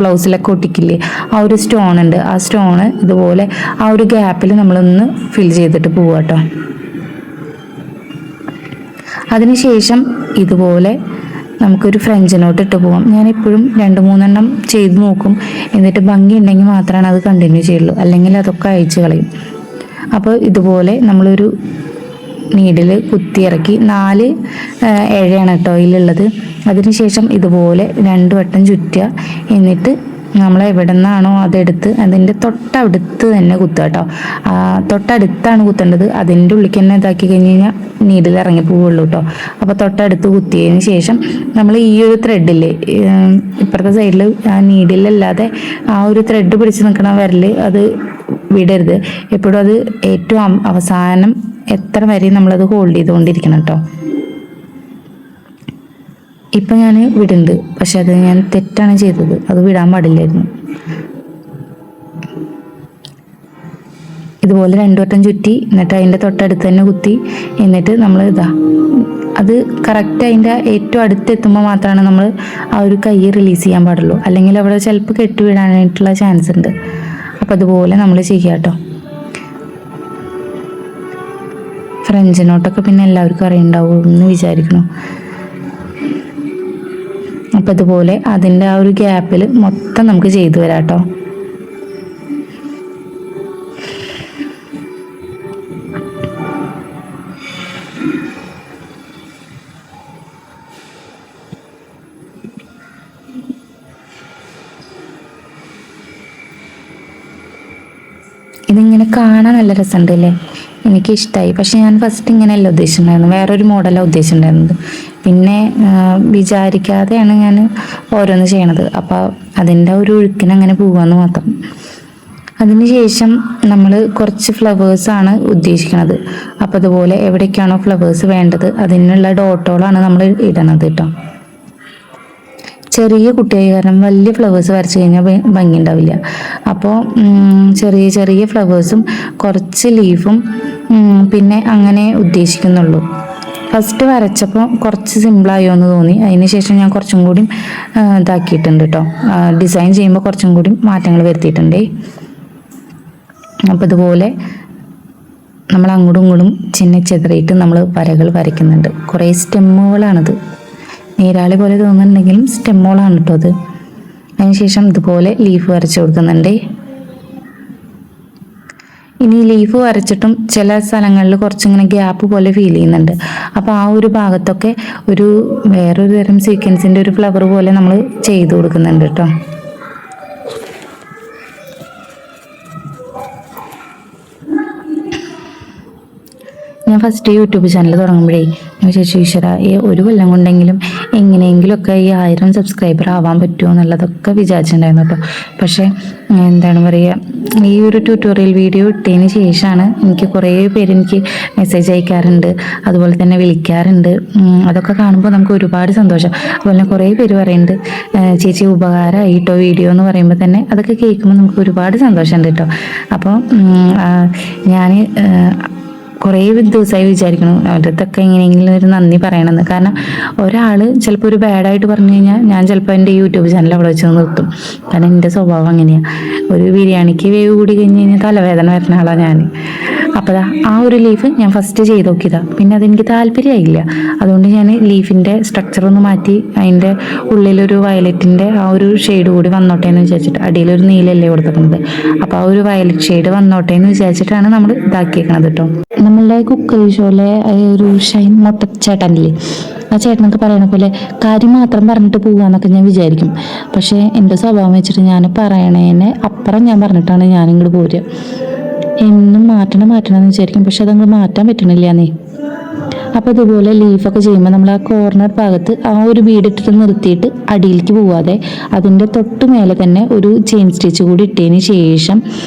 ബ്ലൗസിലൊക്കെ ഒട്ടിക്കില്ലേ ആ ഒരു സ്റ്റോൺ ഉണ്ട്. ആ സ്റ്റോണ് ഇതുപോലെ ആ ഒരു ഗ്യാപ്പിൽ നമ്മളൊന്ന് ഫിൽ ചെയ്തിട്ട് പോവുക കേട്ടോ. അതിനുശേഷം ഇതുപോലെ നമുക്കൊരു ഫ്രഞ്ച് നോട്ട് ഇട്ട് പോകാം. ഞാനെപ്പോഴും 2-3 എണ്ണം ചെയ്ത് നോക്കും. എന്നിട്ട് ഭംഗി ഉണ്ടെങ്കിൽ മാത്രമാണ് അത് കണ്ടിന്യൂ ചെയ്യുള്ളൂ, അല്ലെങ്കിൽ അതൊക്കെ അയച്ചു കളയും. അപ്പോൾ ഇതുപോലെ നമ്മളൊരു നീഡിൽ കുത്തിയിറക്കി 4 ഇഴയാണ് കേട്ടോ ഇതിലുള്ളത്. അതിനുശേഷം ഇതുപോലെ 2 വട്ടം ചുറ്റുക. എന്നിട്ട് നമ്മൾ എവിടെ നിന്നാണോ അതെടുത്ത് അതിൻ്റെ തൊട്ടടുത്ത് തന്നെ കുത്തുക കേട്ടോ. തൊട്ടടുത്താണ് കുത്തേണ്ടത്. അതിൻ്റെ ഉള്ളിലേക്ക് തന്നെ ഇതാക്കി കഴിഞ്ഞ് കഴിഞ്ഞാൽ നീഡിൽ ഇറങ്ങി പോവുള്ളൂ കേട്ടോ. അപ്പോൾ തൊട്ടടുത്ത് കുത്തിയതിന് ശേഷം നമ്മൾ ഈ ഒരു ത്രെഡില്ലേ ഇപ്പുറത്തെ സൈഡിൽ ആ നീഡിലല്ലാതെ ആ ഒരു ത്രെഡ് പിടിച്ച് നിൽക്കണ വിരൽ അത് വിടരുത്. എപ്പോഴും അത് ഏറ്റവും അവസാനം എത്ര വരെ നമ്മളത് ഹോൾഡ് ചെയ്തുകൊണ്ടിരിക്കണം കേട്ടോ. ഇപ്പം ഞാൻ വിടുന്നുണ്ട്, പക്ഷെ അത് ഞാൻ തെറ്റാണ് ചെയ്തത്. അത് വിടാൻ പാടില്ലായിരുന്നു. ഇതുപോലെ 2 വട്ടം ചുറ്റി എന്നിട്ട് അതിൻ്റെ തൊട്ടടുത്ത് തന്നെ കുത്തി. എന്നിട്ട് നമ്മൾ അത് കറക്റ്റ് അതിൻ്റെ ഏറ്റവും അടുത്തെത്തുമ്പോൾ മാത്രമാണ് നമ്മൾ ആ ഒരു കൈ റിലീസ് ചെയ്യാൻ പാടുള്ളൂ. അല്ലെങ്കിൽ അവിടെ ചിലപ്പോൾ കെട്ടി വിടാനായിട്ടുള്ള ചാൻസ് ഉണ്ട്. അപ്പം അതുപോലെ നമ്മൾ ചെയ്യുക കേട്ടോ. ഫ്രഞ്ച് നോട്ടൊക്കെ പിന്നെ എല്ലാവർക്കും അറിയുണ്ടാവും എന്ന് വിചാരിക്കണം. അപ്പം അതുപോലെ അതിൻ്റെ ആ ഒരു ഗ്യാപ്പിൽ മൊത്തം നമുക്ക് ചെയ്തു വരാം കേട്ടോ. ഇതിങ്ങനെ കാണാൻ നല്ല രസമുണ്ട് അല്ലേ? എനിക്കിഷ്ടമായി. പക്ഷെ ഞാൻ ഫസ്റ്റ് ഇങ്ങനെയല്ല ഉദ്ദേശിച്ചിട്ടുണ്ടായിരുന്നു, വേറൊരു മോഡലാണ് ഉദ്ദേശിച്ചിട്ടുണ്ടായിരുന്നത്. പിന്നെ വിചാരിക്കാതെയാണ് ഞാൻ ഓരോന്ന് ചെയ്യണത്. അപ്പോൾ അതിൻ്റെ ഒരു ഒഴുക്കിന് അങ്ങനെ പോകാമെന്ന് മാത്രം. അതിനുശേഷം നമ്മൾ കുറച്ച് ഫ്ലവേഴ്സാണ് ഉദ്ദേശിക്കുന്നത്. അപ്പോൾ അതുപോലെ എവിടേക്കാണോ ഫ്ലവേഴ്സ് വേണ്ടത് അതിനുള്ള ഡോട്ടുകളാണ് നമ്മൾ ഇടണത് കേട്ടോ. ചെറിയ കുട്ടിയായ കാരണം വലിയ ഫ്ലവേഴ്സ് വരച്ച് കഴിഞ്ഞാൽ ഭംഗി ഉണ്ടാവില്ല. അപ്പോൾ ചെറിയ ചെറിയ ഫ്ലവേഴ്സും കുറച്ച് ലീഫും പിന്നെ അങ്ങനെ ഉദ്ദേശിക്കുന്നുള്ളൂ. ഫസ്റ്റ് വരച്ചപ്പോൾ കുറച്ച് സിമ്പിളായോ എന്ന് തോന്നി. അതിന് ശേഷം ഞാൻ കുറച്ചും കൂടി ഇതാക്കിയിട്ടുണ്ട് കേട്ടോ. ഡിസൈൻ ചെയ്യുമ്പോൾ കുറച്ചും കൂടി മാറ്റങ്ങൾ വരുത്തിയിട്ടുണ്ടേ. അപ്പോൾ ഇതുപോലെ നമ്മൾ അങ്ങോട്ടും ഇങ്ങോട്ടും ചെതറിയിട്ട് നമ്മൾ വരകൾ വരയ്ക്കുന്നുണ്ട്. കുറേ സ്റ്റെമ്മുകളാണിത്. നീരാളി പോലെ തോന്നുന്നുണ്ടെങ്കിലും സ്റ്റെമ്മുകളാണ് കേട്ടോ അത്. അതിനുശേഷം ഇതുപോലെ ലീഫ് വരച്ച് കൊടുക്കുന്നുണ്ട്. ഇനി ലീഫ് വരച്ചിട്ടും ചില സ്ഥലങ്ങളിൽ കുറച്ചിങ്ങനെ ഗ്യാപ്പ് പോലെ ഫീൽ ചെയ്യുന്നുണ്ട്. അപ്പോൾ ആ ഒരു ഭാഗത്തൊക്കെ വേറൊരു തരം സീക്വൻസിൻ്റെ ഒരു ഫ്ലവർ പോലെ നമ്മൾ ചെയ്ത് കൊടുക്കുന്നുണ്ട് കേട്ടോ. ഞാൻ ഫസ്റ്റ് യൂട്യൂബ് ചാനൽ തുടങ്ങുമ്പോഴേ ഞാൻ വിചാരിച്ചു, ഈശ്വര ഒരു കൊല്ലം കൊണ്ടെങ്കിലും എങ്ങനെയെങ്കിലുമൊക്കെ ഈ 1000 സബ്സ്ക്രൈബർ ആവാൻ പറ്റുമോ എന്നുള്ളതൊക്കെ വിചാരിച്ചിട്ടുണ്ടായിരുന്നു കേട്ടോ. പക്ഷേ എന്താണ് പറയുക, ഈ ഒരു ട്യൂട്ടോറിയൽ വീഡിയോ ഇട്ടതിന് ശേഷമാണ് എനിക്ക് കുറേ പേര് എനിക്ക് മെസ്സേജ് അയക്കാറുണ്ട്, അതുപോലെ തന്നെ വിളിക്കാറുണ്ട്. അതൊക്കെ കാണുമ്പോൾ നമുക്ക് ഒരുപാട് സന്തോഷം. അതുപോലെ തന്നെ കുറേ പേര് പറയുന്നുണ്ട്, ചേച്ചി ഉപകാരമായിട്ടോ വീഡിയോ എന്ന് പറയുമ്പോൾ തന്നെ അതൊക്കെ കേൾക്കുമ്പോൾ നമുക്ക് ഒരുപാട് സന്തോഷമുണ്ട് കേട്ടോ. അപ്പോൾ ഞാൻ കുറേ ദിവസമായി വിചാരിക്കണം അവരടുത്തൊക്കെ എങ്ങനെയെങ്കിലും ഒരു നന്ദി പറയണമെന്ന്. കാരണം ഒരാൾ ചിലപ്പോൾ ഒരു ബാഡായിട്ട് പറഞ്ഞു കഴിഞ്ഞാൽ ഞാൻ ചിലപ്പോൾ എൻ്റെ യൂട്യൂബ് ചാനൽ അവിടെ വെച്ച് നിർത്തും. കാരണം എൻ്റെ സ്വഭാവം അങ്ങനെയാണ്. ഒരു ബിരിയാണിക്ക് വേവ് കൂടി കഴിഞ്ഞ് കഴിഞ്ഞാൽ തലവേദന വരുന്ന ആളാണ് ഞാൻ. അപ്പോൾ ആ ഒരു ലീഫ് ഞാൻ ഫസ്റ്റ് ചെയ്ത് നോക്കിയതാണ്. പിന്നെ അതെനിക്ക് താല്പര്യമായില്ല. അതുകൊണ്ട് ഞാൻ ലീഫിൻ്റെ സ്ട്രക്ചർ ഒന്ന് മാറ്റി അതിൻ്റെ ഉള്ളിലൊരു വയലറ്റിൻ്റെ ആ ഒരു ഷെയ്ഡ് കൂടി വന്നോട്ടെ എന്ന് വിചാരിച്ചിട്ട്, അടിയിലൊരു നീലല്ലേ കൊടുത്തിട്ടുണ്ട്, അപ്പോൾ ആ ഒരു വയലറ്റ് ഷെയ്ഡ് വന്നോട്ടെ എന്ന് വിചാരിച്ചിട്ടാണ് നമ്മൾ ഇതാക്കിയേക്കണത് കേട്ടോ. നമ്മളുടെ കുക്കറി ഷോയിലെ ഒരു ഷൈൻ ചേട്ടനില്ലേ, ആ ചേട്ടനൊക്കെ പറയണ പോലെ കാര്യം മാത്രം പറഞ്ഞിട്ട് പോകാന്നൊക്കെ ഞാൻ വിചാരിക്കും. പക്ഷേ എൻ്റെ സ്വഭാവം വെച്ചിട്ട് ഞാൻ പറയണേനെ അപ്പുറം ഞാൻ പറഞ്ഞിട്ടാണ് ഞാനിങ്ങോട്ട് പോരുക. എന്നും മാറ്റണം എന്ന് വിചാരിക്കും, പക്ഷെ അതങ്ങ് മാറ്റാൻ പറ്റണില്ലാന്നേ. അപ്പോൾ ഇതുപോലെ ലീഫൊക്കെ ചെയ്യുമ്പോൾ നമ്മൾ ആ കോർണർ ഭാഗത്ത് ആ ഒരു ബീഡിട്ടിട്ട് നിർത്തിയിട്ട് അടിയിലേക്ക് പോവാതെ അതിൻ്റെ തൊട്ട് മേലെ തന്നെ ഒരു ചെയിൻ സ്റ്റിച്ച് കൂടി ഇട്ടതിന് ശേഷം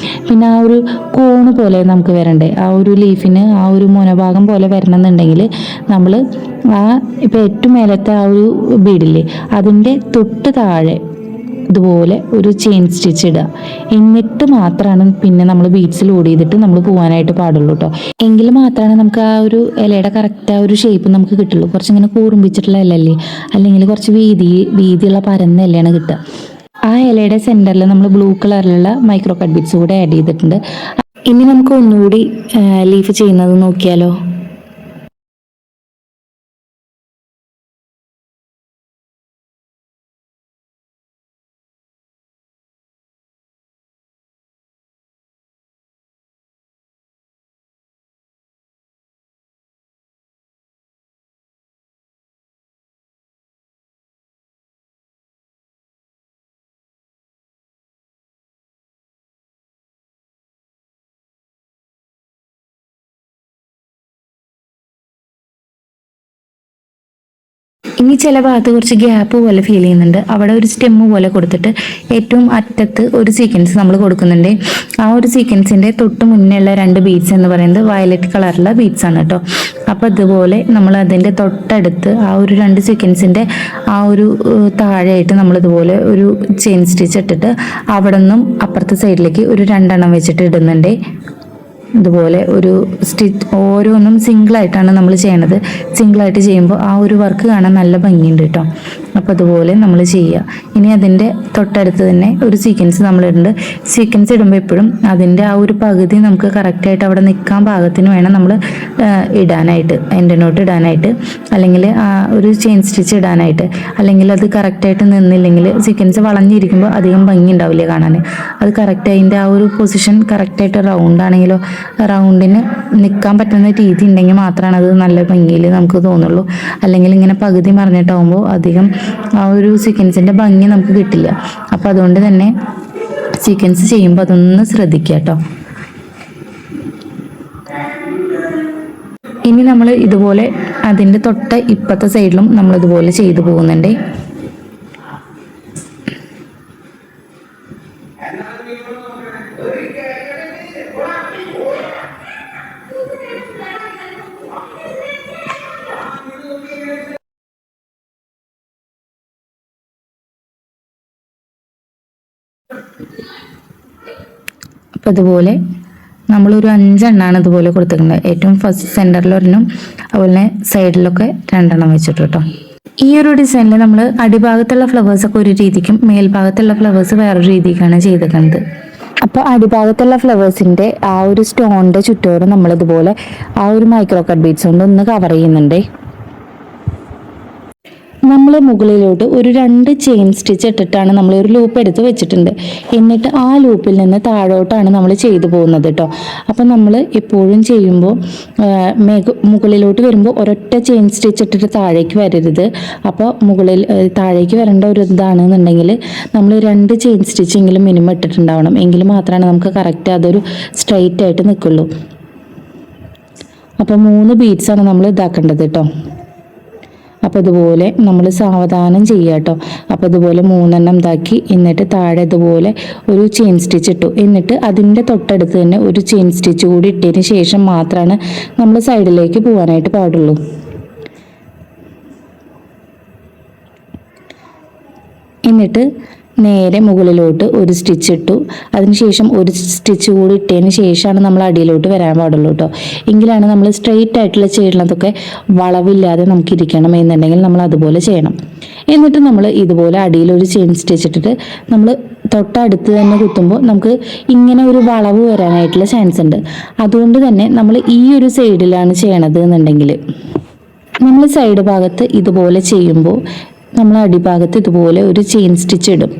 പിന്നെ ആ ഒരു കോണ് പോലെ നമുക്ക് വരണ്ടേ, ആ ഒരു ലീഫിന് ആ ഒരു മുനഭാഗം പോലെ വരണം എന്നുണ്ടെങ്കിൽ നമ്മൾ ഇപ്പോൾ ഏറ്റവും മേലത്തെ ആ ഒരു ബീഡില്ലേ അതിൻ്റെ തൊട്ട് താഴെ ഇതുപോലെ ഒരു ചെയിൻ സ്റ്റിച്ച് ഇടുക. എന്നിട്ട് മാത്രമാണ് പിന്നെ നമ്മൾ ബീഡ്സ് ലോഡ് ചെയ്തിട്ട് നമ്മൾ പോകാനായിട്ട് പാടുള്ളൂ കേട്ടോ. എങ്കിൽ മാത്രമാണ് നമുക്ക് ആ ഒരു ഇലയുടെ കറക്റ്റ് ആ ഒരു ഷേപ്പ് നമുക്ക് കിട്ടുള്ളൂ. കുറച്ചിങ്ങനെ കൂർമ്പിച്ചിട്ടുള്ള ഇലല്ലേ, അല്ലെങ്കിൽ കുറച്ച് വീതിയുള്ള പരന്ന ഇലയാണ് കിട്ടുക. ആ ഇലയുടെ സെൻറ്ററിൽ നമ്മൾ ബ്ലൂ കളറിലുള്ള മൈക്രോ കട്ട് ബീഡ്സ് കൂടെ ആഡ് ചെയ്തിട്ടുണ്ട്. ഇനി നമുക്ക് ഒന്നുകൂടി ലീഫ് ചെയ്യുന്നത് നോക്കിയാലോ. ഇനി ചില ഭാഗത്ത് കുറച്ച് ഗ്യാപ്പ് പോലെ ഫീൽ ചെയ്യുന്നുണ്ട്. അവിടെ ഒരു സ്റ്റെമ്മ് പോലെ കൊടുത്തിട്ട് ഏറ്റവും അറ്റത്ത് ഒരു സീക്വൻസ് നമ്മൾ കൊടുക്കുന്നുണ്ട്. ആ ഒരു സീക്വൻസിൻ്റെ തൊട്ട് മുന്നേ ഉള്ള 2 ബീഡ്സ് എന്ന് പറയുന്നത് വയലറ്റ് കളറുള്ള ബീഡ്സ് ആണ് കേട്ടോ. അപ്പോൾ ഇതുപോലെ നമ്മൾ അതിൻ്റെ തൊട്ടടുത്ത് ആ ഒരു 2 സീക്വൻസിൻ്റെ ആ ഒരു താഴെയായിട്ട് നമ്മളിതുപോലെ ഒരു ചെയിൻ സ്റ്റിച്ച് ഇട്ടിട്ട് അവിടെ നിന്നും അപ്പുറത്തെ സൈഡിലേക്ക് ഒരു 2 എണ്ണം വെച്ചിട്ട് ഇടുന്നുണ്ട്. ഇതുപോലെ ഒരു സ്റ്റിച്ച് ഓരോന്നും സിംഗിളായിട്ടാണ് നമ്മൾ ചെയ്യണത്. സിംഗിളായിട്ട് ചെയ്യുമ്പോൾ ആ ഒരു വർക്ക് കാണാൻ നല്ല ഭംഗിയുണ്ട് കേട്ടോ. അപ്പോൾ അതുപോലെ നമ്മൾ ചെയ്യുക. ഇനി അതിൻ്റെ തൊട്ടടുത്ത് തന്നെ ഒരു സീക്വൻസ് നമ്മളിടുന്നുണ്ട്. സീക്വൻസ് ഇടുമ്പോൾ എപ്പോഴും അതിൻ്റെ ആ ഒരു പകുതി നമുക്ക് കറക്റ്റായിട്ട് അവിടെ നിൽക്കാൻ പാകത്തിന് വേണം നമ്മൾ ഇടാനായിട്ട്, എൻ്റെ നോട്ട് ഇടാനായിട്ട്, അല്ലെങ്കിൽ ആ ഒരു ചെയിൻ സ്റ്റിച്ച് ഇടാനായിട്ട്. അല്ലെങ്കിൽ അത് കറക്റ്റായിട്ട് നിന്നില്ലെങ്കിൽ സീക്വൻസ് വളഞ്ഞിരിക്കുമ്പോൾ അധികം ഭംഗി ഉണ്ടാവില്ല കാണാൻ. അത് കറക്റ്റ് അതിൻ്റെ ആ ഒരു പൊസിഷൻ കറക്റ്റായിട്ട് റൗണ്ട് ആണെങ്കിലോ റൗണ്ടിന് നിൽക്കാൻ പറ്റുന്ന രീതി ഉണ്ടെങ്കിൽ മാത്രമാണ് അത് നല്ല ഭംഗിയിൽ നമുക്ക് തോന്നുള്ളൂ. അല്ലെങ്കിൽ ഇങ്ങനെ പകുതി മറിഞ്ഞിട്ടാവുമ്പോൾ അധികം ആ ഒരു സീക്വൻസിൻ്റെ ഭംഗി നമുക്ക് കിട്ടില്ല. അപ്പോൾ അതുകൊണ്ട് തന്നെ സീക്വൻസ് ചെയ്യുമ്പോൾ അതൊന്ന് ശ്രദ്ധിക്കുക കേട്ടോ. ഇനി നമ്മൾ ഇതുപോലെ അതിൻ്റെ തൊട്ട് ഇപ്പുറത്തെ സൈഡിലും നമ്മളിതുപോലെ ചെയ്തു പോകുന്നുണ്ട്. അപ്പോൾ അതുപോലെ നമ്മളൊരു 5 എണ്ണമാണ് ഇതുപോലെ കൊടുത്തിട്ടുണ്ട്. ഏറ്റവും ഫസ്റ്റ് സെൻറ്ററിൽ ഒരെണ്ണം, അതുപോലെ സൈഡിലൊക്കെ 2 എണ്ണം വെച്ചിട്ട് കേട്ടോ. ഈ ഒരു ഡിസൈനിൽ നമ്മൾ അടിഭാഗത്തുള്ള ഫ്ലവേഴ്സൊക്കെ ഒരു രീതിക്കും മേൽഭാഗത്തുള്ള ഫ്ലവേഴ്സ് വേറൊരു രീതിക്കാണ് ചെയ്തിരിക്കുന്നത്. അപ്പോൾ അടിഭാഗത്തുള്ള ഫ്ലവേഴ്സിൻ്റെ ആ ഒരു സ്റ്റോണിൻ്റെ ചുറ്റോറും നമ്മളിതുപോലെ ആ ഒരു മൈക്രോ കട്ട് ബീഡ്സ് കൊണ്ട് ഒന്ന് കവർ ചെയ്യുന്നുണ്ട്. നമ്മൾ മുകളിലോട്ട് ഒരു 2 ചെയിൻ സ്റ്റിച്ച് ഇട്ടിട്ടാണ് നമ്മൾ ഒരു ലൂപ്പ് എടുത്ത് വെച്ചിട്ടുണ്ട്. എന്നിട്ട് ആ ലൂപ്പിൽ നിന്ന് താഴോട്ടാണ് നമ്മൾ ചെയ്തു പോകുന്നത് കേട്ടോ. അപ്പം നമ്മൾ എപ്പോഴും ചെയ്യുമ്പോൾ മുകളിലോട്ട് വരുമ്പോൾ ഒരൊറ്റ ചെയിൻ സ്റ്റിച്ച് ഇട്ടിട്ട് താഴേക്ക് വരരുത്. അപ്പോൾ താഴേക്ക് വരേണ്ട ഒരു ഇതാണെന്നുണ്ടെങ്കിൽ നമ്മൾ 2 ചെയിൻ സ്റ്റിച്ചെങ്കിലും മിനിമം ഇട്ടിട്ടുണ്ടാവണം. എങ്കിൽ മാത്രമാണ് നമുക്ക് കറക്റ്റ് അതൊരു സ്ട്രൈറ്റ് ആയിട്ട് നിൽക്കുള്ളൂ. അപ്പോൾ 3 ബീഡ്സാണ് നമ്മൾ ഇതാക്കേണ്ടത് കേട്ടോ. അപ്പോൾ ഇതുപോലെ നമ്മൾ സാവധാനം ചെയ്യുക കേട്ടോ. അപ്പോൾ ഇതുപോലെ 3 എണ്ണം ഇതാക്കി, എന്നിട്ട് താഴെ ഇതുപോലെ ഒരു ചെയിൻ സ്റ്റിച്ച് ഇട്ടു. എന്നിട്ട് അതിൻ്റെ തൊട്ടടുത്ത് തന്നെ ഒരു ചെയിൻ സ്റ്റിച്ച് കൂടി ഇട്ടതിന് ശേഷം മാത്രമാണ് നമ്മൾ സൈഡിലേക്ക് പോകാനായിട്ട് പാടുള്ളൂ. എന്നിട്ട് നേരെ മുകളിലോട്ട് ഒരു സ്റ്റിച്ച് ഇട്ടു. അതിനുശേഷം ഒരു സ്റ്റിച്ച് കൂടി ഇട്ടതിന് ശേഷമാണ് നമ്മൾ അടിയിലോട്ട് വരാൻ പാടുള്ളൂ കേട്ടോ. എങ്കിലാണ് നമ്മൾ സ്ട്രെയിറ്റ് ആയിട്ടുള്ള ചെയ്യുന്നതൊക്കെ വളവില്ലാതെ നമുക്ക് ഇരിക്കണം എന്നുണ്ടെങ്കിൽ നമ്മൾ അതുപോലെ ചെയ്യണം. എന്നിട്ട് നമ്മൾ ഇതുപോലെ അടിയിൽ ഒരു ചെയിൻ സ്റ്റിച്ച് ഇട്ടിട്ട് നമ്മൾ തൊട്ടടുത്ത് തന്നെ കുത്തുമ്പോൾ നമുക്ക് ഇങ്ങനെ ഒരു വളവ് വരാനായിട്ടുള്ള ചാൻസ് ഉണ്ട്. അതുകൊണ്ട് തന്നെ നമ്മൾ ഈ ഒരു സൈഡിലാണ് ചെയ്യണത് എന്നുണ്ടെങ്കിൽ നമ്മൾ സൈഡ് ഭാഗത്ത് ഇതുപോലെ ചെയ്യുമ്പോൾ നമ്മൾ അടിഭാഗത്ത് ഇതുപോലെ ഒരു ചെയിൻ സ്റ്റിച്ച് ഇടും.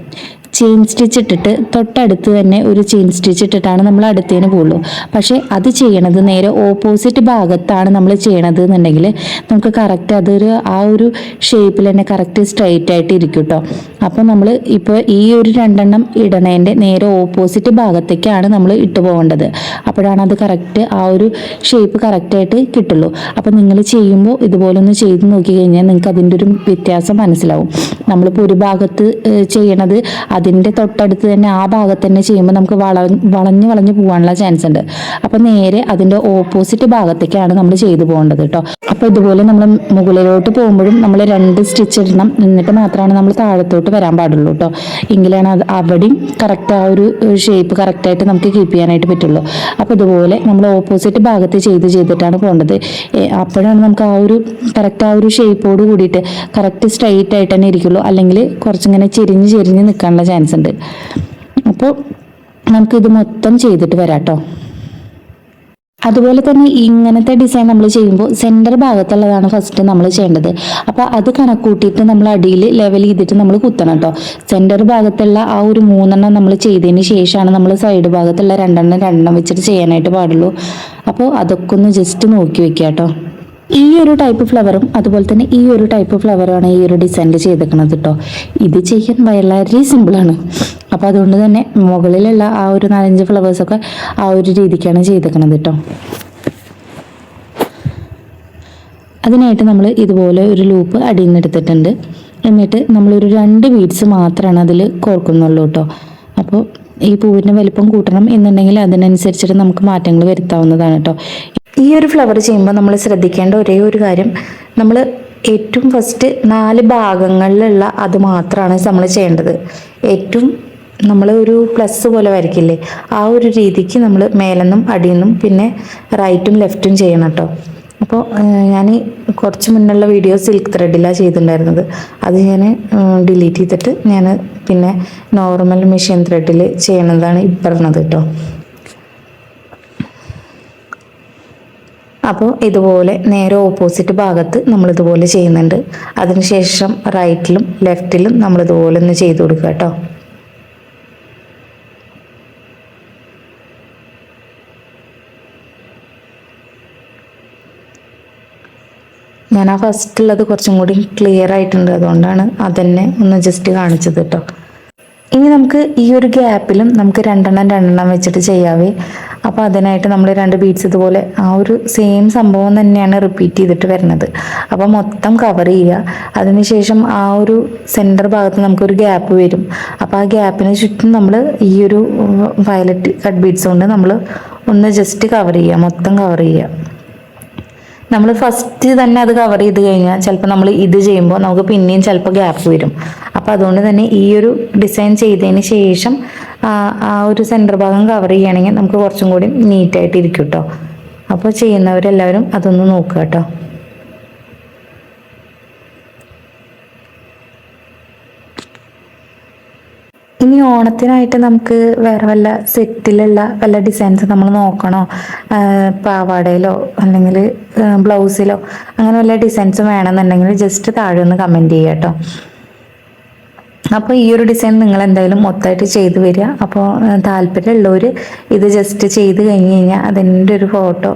ചെയിൻ സ്റ്റിച്ച് ഇട്ടിട്ട് തൊട്ടടുത്ത് തന്നെ ഒരു ചെയിൻ സ്റ്റിച്ച് ഇട്ടിട്ടാണ് നമ്മൾ അടുത്തേന് പോകുള്ളൂ. പക്ഷേ അത് ചെയ്യണത് നേരെ ഓപ്പോസിറ്റ് ഭാഗത്താണ് നമ്മൾ ചെയ്യണത് എന്നുണ്ടെങ്കിൽ നമുക്ക് കറക്റ്റ് അതൊരു ആ ഒരു ഷേപ്പിൽ തന്നെ കറക്റ്റ് സ്ട്രൈറ്റ് ആയിട്ട് ഇരിക്കും കേട്ടോ. അപ്പോൾ നമ്മൾ ഇപ്പോൾ ഈ ഒരു 2 എണ്ണം ഇടണേൻ്റെ നേരെ ഓപ്പോസിറ്റ് ഭാഗത്തേക്കാണ് നമ്മൾ ഇട്ട് പോകേണ്ടത്. അപ്പോഴാണ് അത് കറക്റ്റ് ആ ഒരു ഷേപ്പ് കറക്റ്റായിട്ട് കിട്ടുള്ളൂ. അപ്പോൾ നിങ്ങൾ ചെയ്യുമ്പോൾ ഇതുപോലെ ഒന്ന് ചെയ്ത് നോക്കി കഴിഞ്ഞാൽ നിങ്ങൾക്ക് അതിൻ്റെ ഒരു വ്യത്യാസം മനസ്സിലാവും. നമ്മളിപ്പോൾ ഒരു ഭാഗത്ത് ചെയ്യണത് അതിൻ്റെ തൊട്ടടുത്ത് തന്നെ ആ ഭാഗത്ത് തന്നെ ചെയ്യുമ്പോൾ നമുക്ക് വളഞ്ഞു പോകാനുള്ള ചാൻസ് ഉണ്ട്. അപ്പോൾ നേരെ അതിൻ്റെ ഓപ്പോസിറ്റ് ഭാഗത്തേക്കാണ് നമ്മൾ ചെയ്തു പോകേണ്ടത് കേട്ടോ. അപ്പോൾ ഇതുപോലെ നമ്മൾ മുകളിലോട്ട് പോകുമ്പോഴും നമ്മൾ 2 സ്റ്റിച്ച് ഇടണം. എന്നിട്ട് മാത്രമാണ് നമ്മൾ താഴത്തോട്ട് വരാൻ പാടുള്ളൂ കേട്ടോ. എങ്കിലാണ് അത് അവിടെയും കറക്റ്റ് ആ ഒരു ഷേപ്പ് കറക്റ്റായിട്ട് നമുക്ക് കീപ്പ് ചെയ്യാനായിട്ട് പറ്റുള്ളൂ. അപ്പോൾ ഇതുപോലെ നമ്മൾ ഓപ്പോസിറ്റ് ഭാഗത്ത് ചെയ്തിട്ടാണ് പോകേണ്ടത്. അപ്പോഴാണ് നമുക്ക് ആ ഒരു കറക്റ്റ് ആ ഒരു ഷേപ്പോട് കൂടിയിട്ട് കറക്റ്റ് സ്ട്രൈറ്റ് ആയിട്ട് തന്നെ ഇരിക്കുള്ളൂ. അല്ലെങ്കിൽ കുറച്ചിങ്ങനെ ചെരിഞ്ഞ് നിൽക്കാനുള്ള ചാൻസ് ഉണ്ട്. അപ്പോൾ നമുക്കിത് മൊത്തം ചെയ്തിട്ട് വരാം കേട്ടോ. അതുപോലെ തന്നെ ഇങ്ങനത്തെ ഡിസൈൻ നമ്മൾ ചെയ്യുമ്പോൾ സെൻറ്റർ ഭാഗത്തുള്ളതാണ് ഫസ്റ്റ് നമ്മൾ ചെയ്യേണ്ടത്. അപ്പോൾ അത് കണക്കൂട്ടിയിട്ട് നമ്മൾ അടിയിൽ ലെവൽ ചെയ്തിട്ട് നമ്മൾ കുത്തണം കേട്ടോ. സെൻറ്റർ ഭാഗത്തുള്ള ആ ഒരു 3 എണ്ണം നമ്മൾ ചെയ്തതിന് ശേഷമാണ് നമ്മൾ സൈഡ് ഭാഗത്തുള്ള 2 എണ്ണം വെച്ചിട്ട് ചെയ്യാനായിട്ട് പാടുള്ളൂ. അപ്പോൾ അതൊക്കെ ഒന്ന് ജസ്റ്റ് നോക്കി വെക്കുക കേട്ടോ. ഈ ഒരു ടൈപ്പ് ഫ്ലവറും അതുപോലെ തന്നെ ഈ ഒരു ടൈപ്പ് ഫ്ലവറുമാണ് ഈ ഒരു ഡിസൈനിൽ ചെയ്തേക്കുന്നത് കേട്ടോ. ഇത് ചെയ്യാൻ വളരെ സിമ്പിളാണ്. അപ്പോൾ അതുകൊണ്ട് തന്നെ മുകളിലുള്ള ആ ഒരു 4-5 ഫ്ലവേഴ്സൊക്കെ ആ ഒരു രീതിക്കാണ് ചെയ്തേക്കുന്നത് കേട്ടോ. അതിനായിട്ട് നമ്മൾ ഇതുപോലെ ഒരു ലൂപ്പ് അടിയിൽ നിന്ന് എടുത്തിട്ടുണ്ട്. എന്നിട്ട് നമ്മളൊരു 2 ബീഡ്സ് മാത്രമാണ് അതിൽ കോർക്കുന്നുള്ളൂ കേട്ടോ. അപ്പോൾ ഈ പൂവിൻ്റെ വലിപ്പം കൂട്ടണം എന്നുണ്ടെങ്കിൽ അതിനനുസരിച്ചിട്ട് നമുക്ക് മാറ്റങ്ങൾ വരുത്താവുന്നതാണ് കേട്ടോ. ഈ ഒരു ഫ്ലവർ ചെയ്യുമ്പോൾ നമ്മൾ ശ്രദ്ധിക്കേണ്ട ഒരേ ഒരു കാര്യം, നമ്മൾ ഏറ്റവും ഫസ്റ്റ് 4 ഭാഗങ്ങളിലുള്ള അത് മാത്രമാണ് നമ്മൾ ചെയ്യേണ്ടത്. ഏറ്റവും നമ്മൾ ഒരു പ്ലസ് പോലെ വരയ്ക്കില്ലേ, ആ ഒരു രീതിക്ക് നമ്മൾ മേലെന്നും അടിയെന്നും പിന്നെ റൈറ്റും ലെഫ്റ്റും ചെയ്യണം കേട്ടോ. അപ്പോൾ ഞാൻ കുറച്ച് മുന്നുള്ള വീഡിയോ സിൽക്ക് ത്രെഡിലാണ് ചെയ്തിട്ടുണ്ടായിരുന്നത്. അത് ഞാൻ ഡിലീറ്റ് ചെയ്തിട്ട് ഞാൻ പിന്നെ നോർമൽ മെഷീൻ ത്രെഡിൽ ചെയ്യണതാണ് ഈ പറഞ്ഞത് കേട്ടോ. അപ്പോൾ ഇതുപോലെ നേരെ ഓപ്പോസിറ്റ് ഭാഗത്ത് നമ്മളിതുപോലെ ചെയ്യുന്നുണ്ട്. അതിനുശേഷം റൈറ്റിലും ലെഫ്റ്റിലും നമ്മളിതുപോലെ ഒന്ന് ചെയ്ത് കൊടുക്കുക കേട്ടോ. ഞാൻ ആ ഫസ്റ്റുള്ളത് കുറച്ചും കൂടി ക്ലിയർ ആയിട്ടുണ്ട്, അതുകൊണ്ടാണ് അതന്നെ ഒന്ന് ജസ്റ്റ് കാണിച്ചത് കേട്ടോ. ഇനി നമുക്ക് ഈ ഒരു ഗ്യാപ്പിലും നമുക്ക് 2 എണ്ണം വെച്ചിട്ട് ചെയ്യാവേ. അപ്പോൾ അതിനായിട്ട് നമ്മൾ 2 ബീഡ്സ് ഇതുപോലെ ആ ഒരു സെയിം സംഭവം തന്നെയാണ് റിപ്പീറ്റ് ചെയ്തിട്ട് വരുന്നത്. അപ്പോൾ മൊത്തം കവർ ചെയ്യുക. അതിനുശേഷം ആ ഒരു സെൻറ്റർ ഭാഗത്ത് നമുക്കൊരു ഗ്യാപ്പ് വരും. അപ്പോൾ ആ ഗ്യാപ്പിന് ചുറ്റും നമ്മൾ ഈ ഒരു വയലറ്റ് കട്ട് ബീഡ്സ് കൊണ്ട് നമ്മൾ ഒന്ന് ജസ്റ്റ് കവർ ചെയ്യുക, മൊത്തം കവർ ചെയ്യുക. നമ്മൾ ഫസ്റ്റ് തന്നെ അത് കവർ ചെയ്ത് കഴിഞ്ഞാൽ ചിലപ്പോൾ നമ്മൾ ഇത് ചെയ്യുമ്പോൾ നമുക്ക് പിന്നെയും ചിലപ്പോൾ ഗ്യാപ്പ് വരും. അപ്പോൾ അതുകൊണ്ട് തന്നെ ഈ ഒരു ഡിസൈൻ ചെയ്തതിന് ശേഷം ആ ഒരു സെൻറ്റർ ഭാഗം കവർ ചെയ്യുകയാണെങ്കിൽ നമുക്ക് കുറച്ചും കൂടി നീറ്റായിട്ട് ഇരിക്കും കേട്ടോ. അപ്പോൾ ചെയ്യുന്നവരെല്ലാവരും അതൊന്ന് നോക്കുക കേട്ടോ. ഇനി ഓണത്തിനായിട്ട് നമുക്ക് വേറെ വല്ല സെറ്റിലുള്ള വല്ല ഡിസൈൻസ് നമ്മൾ നോക്കണോ, പാവാടയിലോ അല്ലെങ്കിൽ ബ്ലൗസിലോ അങ്ങനെ വല്ല ഡിസൈൻസ് വേണമെന്നുണ്ടെങ്കിൽ ജസ്റ്റ് താഴെ ഒന്ന് കമൻറ്റ് ചെയ്യുക കേട്ടോ. അപ്പോൾ ഈ ഒരു ഡിസൈൻ നിങ്ങൾ എന്തായാലും മൊത്തമായിട്ട് ചെയ്തു വരിക. അപ്പോൾ താല്പര്യമുള്ളവർ ഇത് ജസ്റ്റ് ചെയ്ത് കഴിഞ്ഞ് കഴിഞ്ഞാൽ അതിൻ്റെ ഒരു ഫോട്ടോ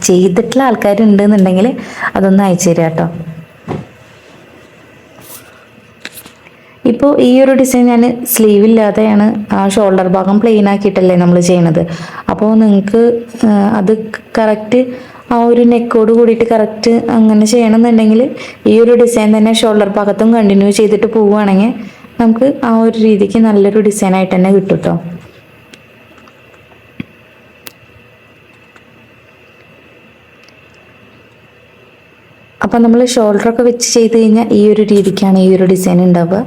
ചെയ്തിട്ടുള്ള ആൾക്കാരുണ്ടെന്നുണ്ടെങ്കിൽ അതൊന്ന് അയച്ചു തരിക കേട്ടോ. ഇപ്പോൾ ഈ ഒരു ഡിസൈൻ ഞാൻ സ്ലീവ് ഇല്ലാതെയാണ് ആ ഷോൾഡർ ഭാഗം പ്ലെയിൻ ആക്കിയിട്ടല്ലേ നമ്മൾ ചെയ്യണത്. അപ്പോൾ നിങ്ങൾക്ക് അത് കറക്റ്റ് ആ ഒരു നെക്കോട് കൂടിയിട്ട് കറക്റ്റ് അങ്ങനെ ചെയ്യണമെന്നുണ്ടെങ്കിൽ ഈ ഒരു ഡിസൈൻ തന്നെ ഷോൾഡർ ഭാഗത്തും കണ്ടിന്യൂ ചെയ്തിട്ട് പോവുകയാണെങ്കിൽ നമുക്ക് ആ ഒരു രീതിക്ക് നല്ലൊരു ഡിസൈനായിട്ട് തന്നെ കിട്ടും കേട്ടോ. അപ്പോൾ നമ്മൾ ഷോൾഡറൊക്കെ വെച്ച് ചെയ്ത് കഴിഞ്ഞാൽ ഈ ഒരു രീതിക്കാണ് ഈ ഒരു ഡിസൈൻ ഉണ്ടാവുക.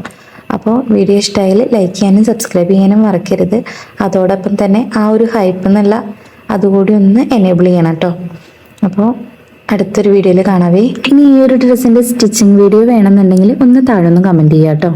അപ്പോൾ വീഡിയോ ഇഷ്ടമായാൽ ലൈക്ക് ചെയ്യാനും സബ്സ്ക്രൈബ് ചെയ്യാനും മറക്കരുത്. അതോടൊപ്പം തന്നെ ആ ഒരു ഹൈപ്പ് എന്നുള്ള അതുകൂടി ഒന്ന് എനേബിൾ ചെയ്യണം കേട്ടോ. അപ്പോൾ അടുത്തൊരു വീഡിയോയിൽ കാണാവേ. ഇനി ഈ ഒരു ഡ്രസ്സിൻ്റെ സ്റ്റിച്ചിങ് വീഡിയോ വേണമെന്നുണ്ടെങ്കിൽ ഒന്ന് താഴെ ഒന്ന് കമൻറ്റ് ചെയ്യാം കേട്ടോ.